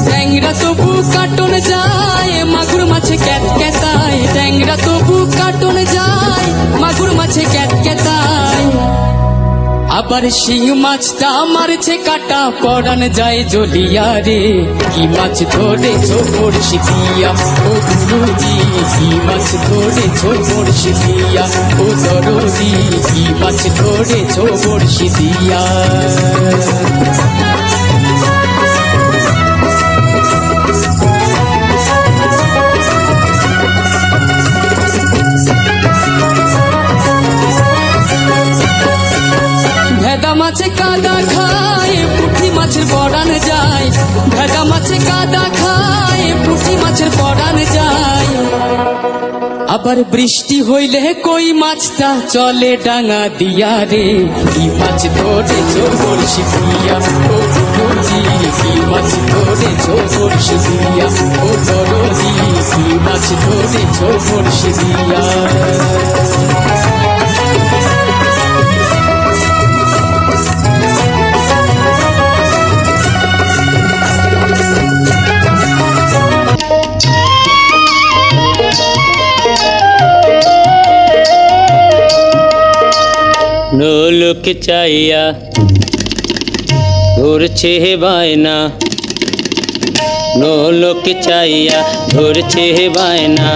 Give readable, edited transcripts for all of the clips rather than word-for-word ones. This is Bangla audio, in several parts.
ট্যাংরা তবু কাটন যায়, মাগুর মাছে ক্যাটক্যাটায়। ট্যাংরা তবু কাটন যায়, মাগুর মাছে ক্যাটক্যাটায়। আবার শিং মাছটা মারছে কাটা, পরান যায় জ্বলিয়া রে। কি মাছ ধরেছো বড়শি দিয়া ও গুরুজি, কি মাছ ধরেছো বড়শি দিয়া ও দরদি, কি মাছ ধরেছো বড়শি দিয়া। ভেদা মাছে কাদা খায়, পুঁটি মাছের পরান যায়। ভেদা মাছে কাদা খায়, পুঁটি মাছের পরান যায়। আবার বৃষ্টি হইলে কই মাছটা চলে ডাঙা দিয়া রে। কি মাছ ধরেছো বড়শি দিয়া ও গুরুজি, কি মাছ ধরেছো বড়শি দিয়া ও দরদি, কি মাছ ধরেছো বড়শি দিয়া। লোক চাইয়া ধরছে বায়না, লোক চাইয়া ধরছে বায়না,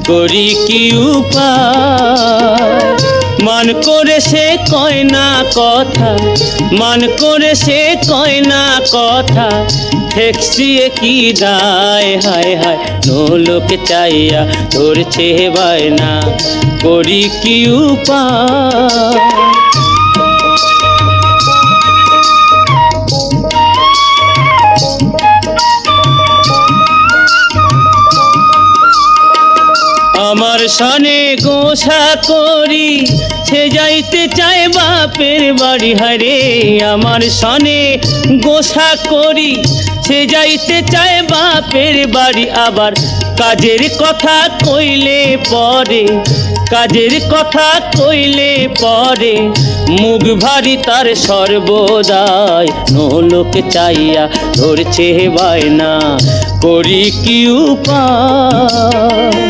করি কি উপায়? মান করে সে কয় না কথা, মান করে সে কয় না কথা, ঠেকছি কি দায়? হায় হায় লোক চাইয়া ধরছে বায়না, করি কি উপায়? আমার সনে গোসা করি সে যাইতে চায় বাপের বাড়ি, হারে আমার সনে গোসা করি সে যাইতে চায় বাপের বাড়ি। আবার কাজের কথা কইলে পরে, কাজের কথা কইলে পরে, মুখ ভারী তার সর্বদাই। লোক চাইয়া ধরছে বায়না, করি কি উপায়?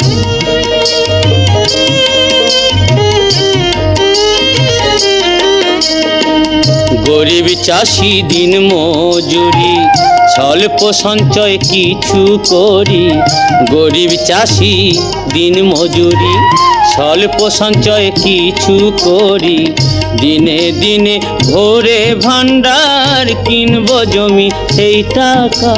গরিব চাষি দিন মজুরি, স্বল্প সঞ্চয় কিছু করি। গরিব চাষি দিন মজুরি, স্বল্প সঞ্চয় কিছু করি। দিনে দিনে ভোরে ভান্ডার কিনব জমি, সেই টাকা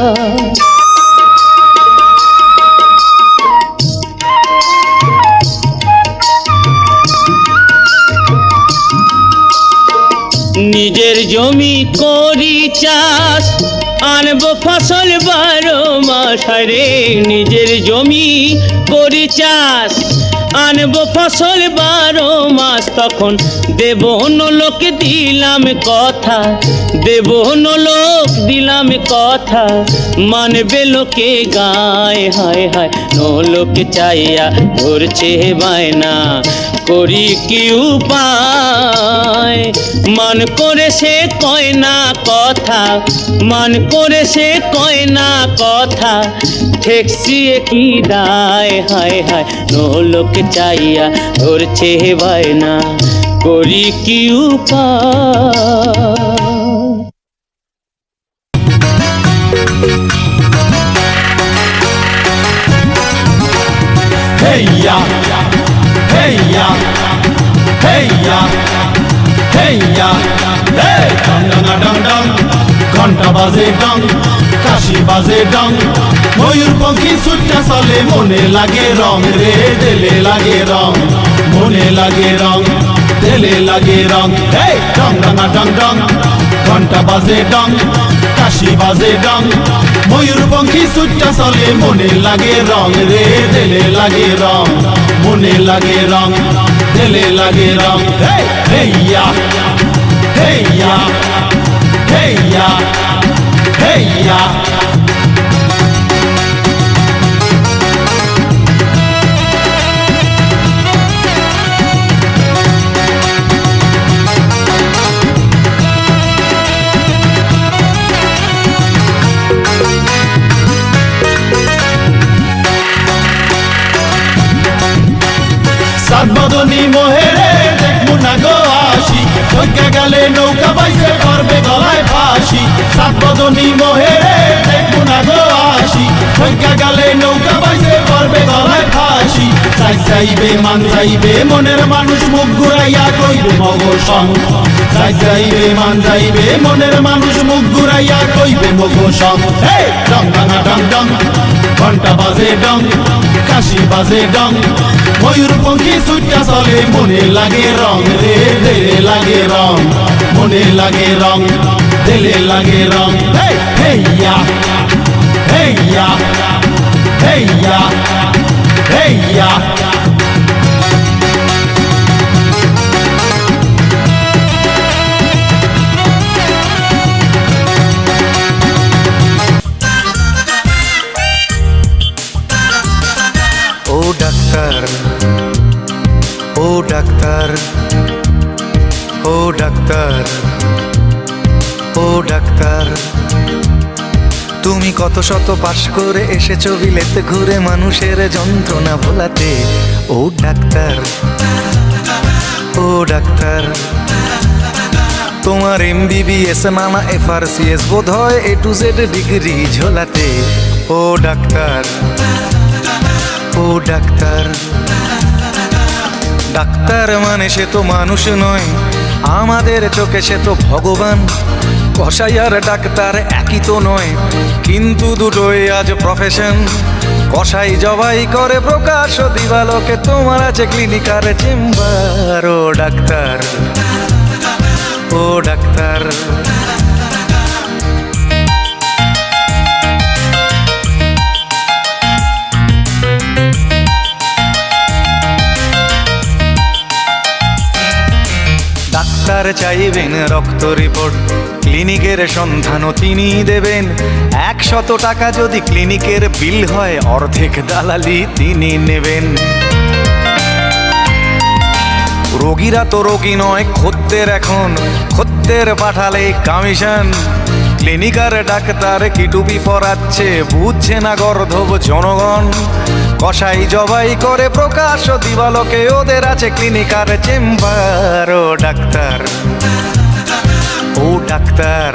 নিজের জমি করি চাষ, আনবো ফসল 12 মাস। রে নিজের জমি করি চাষ, আনবো ফসল 12 মাস। তখন দেব লোক দিলাম কথা, দেব লোক দিলাম কথা, মানবে লোকে গায়। হায় হায় লোক চাইয়া ধরছে বায়না, করি কি উপায়? মান করে সে কয় না কথা, মান করে সে কয় না কথা, ঠেকছি কি দায়? হায় হায় লোক চাইয়া ধরছে বায়না, করি কি উপায়? হেইয়া হেইয়া হেইয়া হেইয়া, ডং ডং ডং ডং, ঘন্টা বাজে ডং, কাশি বাজে ডং, ময়ূরপঙ্খী ছুটটা চলে, মনে লাগে রং রে, দিলে লাগে রং, মনে লাগে রং, দিলে লাগে রং। ডং ডং ডং ডং, ঘন্টা বাজে ডং, কাশি বাজে ডং, ময়ূরপঙ্খী ছুটটা চলে, মনে লাগে রং রে, দিলে লাগে রং, মনে লাগে রং, দিলে লাগে রং। হেইয়া হেইয়া হেইয়া হেইয়া, সাত বদনী মোহেরে দেখবো না গো আসি, সৈকা গেলে নৌকা বাইসে করবে গলায় ফাঁসি। সাত বদনী মোহেরে দেখবো না গো আসি, সৈকা গেলে নৌকা বাইসে করবে গলায় ফাঁসি। চাই চাইবে মান চাইবে মনের মানুষ, মুখ ঘুরাইয়া কইবে মগ সং। চাই চাইবে মান চাইবে মনের মানুষ, মুখ ঘুরাইয়া কইবে মগ সং। ডং ডং ডং ডং, ঘন্টা বাজে ডং, কাশি বাজে ডং, ময়ূরপঙ্খী ছুটটা চলে, মনে লাগে রং রে, দিলে লাগে রং, মনে লাগে রং, দিলে লাগে রং। হেইয়া হেইয়া হেইয়া হেইয়া, ও ডাক্তার, ও ডাক্তার, ও ডাক্তার, ও ডাক্তার, তুমি কত শত পাশ করে এসেছো বিলেতে ঘুরে মানুষের যন্ত্রণা ভোলাতে। ও ডাক্তার, ও ডাক্তার, তোমার MBBS নানা FRCS বোধ হয় A to Z ডিগ্রি ঝোলাতে। ও ডাক্তার, ও ডাক্তার, ডাক্তার মানে সে তো মানুষ নয়, আমাদের চোখে সে তো ভগবান। কসাই আর ডাক্তার একই তো নয়, কিন্তু দুটোই আজ প্রফেশন। কসাই জবাই করে প্রকাশ দিবালোকে, তোমার আছে ক্লিনিক আর চেম্বার। ও ডাক্তার, ও ডাক্তার, ডাক্তার চাইবেন রক্ত রিপোর্ট, ক্লিনিকের সন্ধানও তিনি দেবেন। 100 টাকা যদি ক্লিনিকের বিল হয়, অর্ধেক দালালি তিনি নেবেন। রোগীরা তো রোগী নয় খদ্দের, এখন খদ্দের পাঠালে কমিশন। ক্লিনিক আর ডাক্তার কি টুপি পরাচ্ছে, বুঝছে না গর্ধব জনগণ। কসাই জবাই করে প্রকাশ দিবালোকে, ওদের আছে ক্লিনিক আর চেম্বার। ও ডাক্তার, ও ডাক্তার,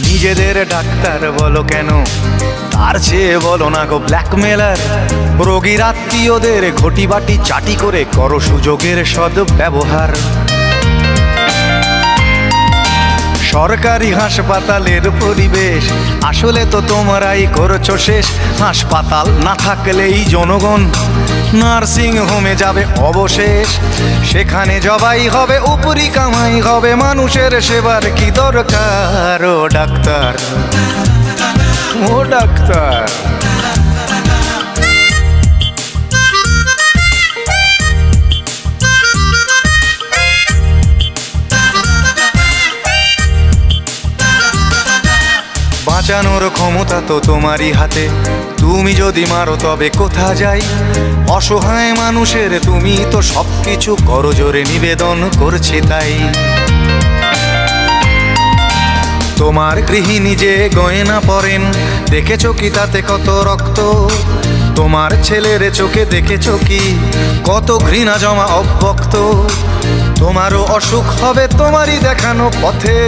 নিজেদের ডাক্তার বলো কেন, তার চেয়ে বলো না গো ব্ল্যাকমেলার। রোগীর আত্মীয়দের ঘটি বাটি চাটি করে করো সুযোগের সদ্ব্যবহার। সরকারি হাসপাতালের পরিবেশ আসলে তো তোমরাই করছো শেষ। হাসপাতাল না থাকলেই জনগণ নার্সিং হোমে যাবে অবশেষ। সেখানে জবাই হবে, উপরি কামাই হবে, মানুষের সেবার কি দরকার। ও ডাক্তার, ও ডাক্তার, বাঁচানোর ক্ষমতা তো তোমারই হাতে, তুমি যদি মারো তবে কোথা যাই। অসহায় মানুষের তুমি তো সবকিছু করজোরে নিবেদন করছে তাই। তোমার গৃহিণী যে গয়না পরেন, দেখেছো কি তাতে কত রক্ত? তোমার ছেলের চোখে দেখেছো কি কত ঘৃণা জমা অব্যক্ত? তোমারও অসুখ হবে তোমারই দেখানো পথে,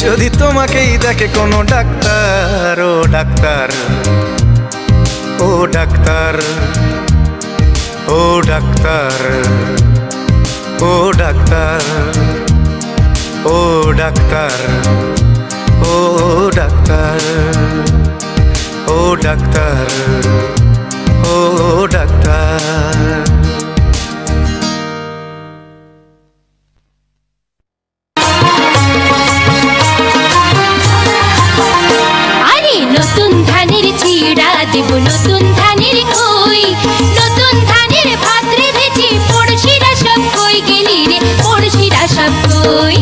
যদি তোমাকেই দেখে কোনো ডাক্তার। ও ডাক্তার, ও ডাক্তার, ও ডাক্তার, ও ডাক্তার, ও ডাক্তার, ও ডাক্তার, ও ডাক্তার, ও ডাক্তার। নতুন ধানের চিড়া দেব, নতুন ধানের খই, নতুন ধানের ভাত রেঁধেছি, পড়শিরা সব কই গেলি রে, পড়শিরা সব কই।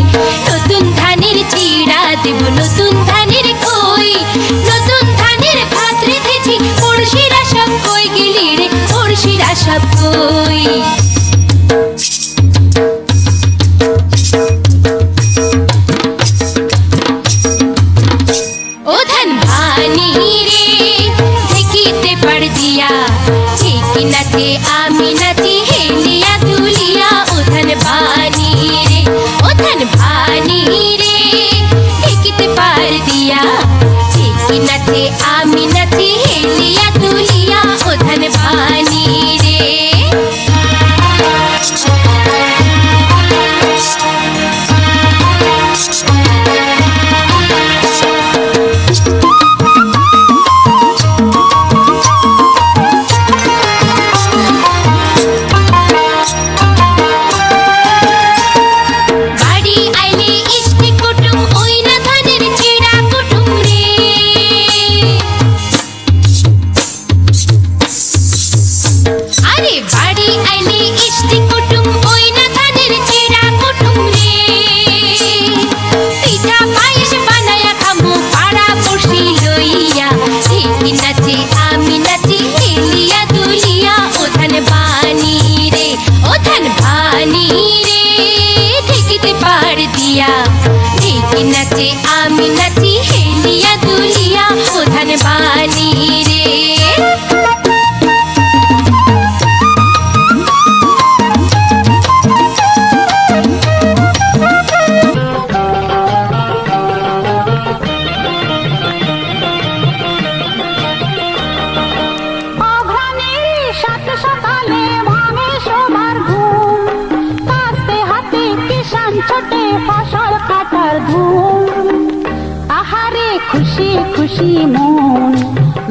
নতুন ধানের চিড়া দেব, নতুন ধানের খই, নতুন ধানের ভাত রেঁধেছি, পড়শিরা সব কই গেলি রে, পড়শিরা সব কই। ও ধান ভানি রে ঢেকিতে পাড় দিয়া, ঢেকি নাচে আমি নাচি হেলিয়া দুলিয়া। ও ধান ভানি রে, ও ধান ভানি রে ঢেকিতে পাড় দিয়া, ঢেকি নাচে আমি নাচি হেলিয়া দুলিয়া। ও ধান ভানি রে। নাচে আমি নাচি হেলিয়া বাণী রে। ছোটে ফসল কাটার ধুম, আহারে খুশি খুশি মন,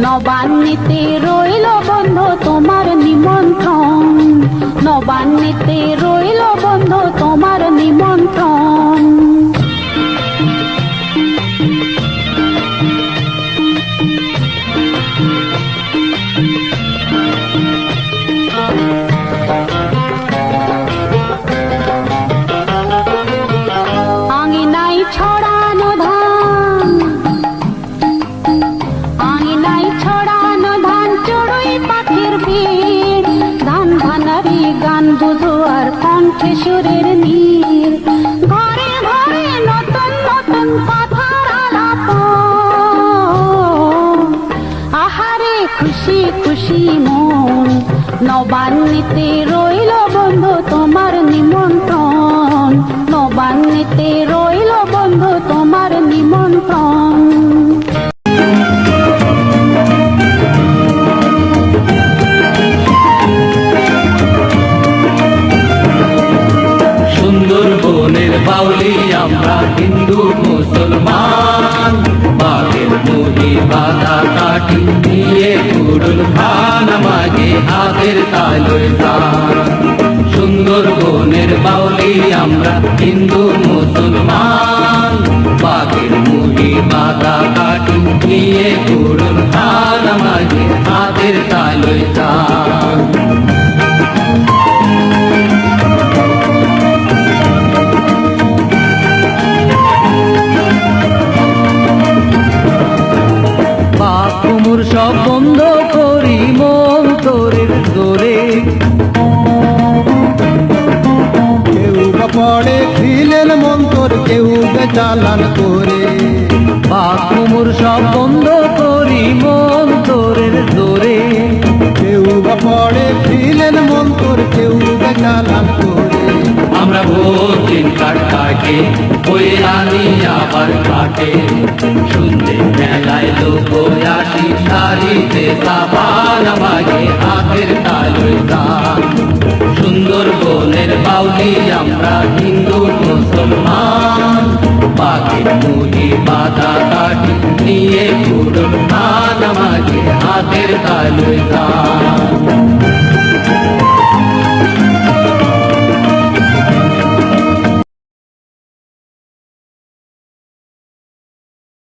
নবান্নিতে রইল বন্ধু তোমার নিমন্ত্রণ, নবান্নিতে রইল বন্ধু তোমার নিমন্ত্রণ। গান বুঝো আর কণ্ঠে সুরের নীর, ঘরে ঘরে নতুন নতুন কথার আলাপ, আহারে খুশি খুশি মন, নবান্নিতে রইল বন্ধু তোমার নিমন্ত্রণ, নবান্নিতে রইল বন্ধু তোমার নিমন্ত্রণ। সুন্দরবনের বাউলি আমরা হিন্দু মুসলমান, বাঘের মুহি বাধা কাটি নিয়ে কুড়ুল খান মাঝে হাতের তালুর গান। সুন্দরবনের বাউলি আমরা হিন্দু মুসলমান, বাঘের মুহি বাধা কাটি নিয়ে কুড়ুল খান মাঝে হাতের তালুর গান। কুমুর সব বন্ধ করি মন তোরের জোরে, কেউ বা পড়ে খিলেন মন্তর, কেউ বা চালান করে। কুমুর সব বন্ধ করি মন তোরের জোরে, কেউ বা পড়ে খিলেন মন্তর, কেউ বা চালান করে। আমরা ভোর দিন কাটে বয়ে আনি আবার কাটে, শুনতে মেলায় লোক আসি শাড়িতে সাবান মাঝে হাতের তালুর গান। সুন্দরবনের বাউলি আমরা হিন্দু মুসলমান, পাখির মুহি বাধা কাটি নিয়ে কুড়ুল খান মাঝে হাতের তালুর গান।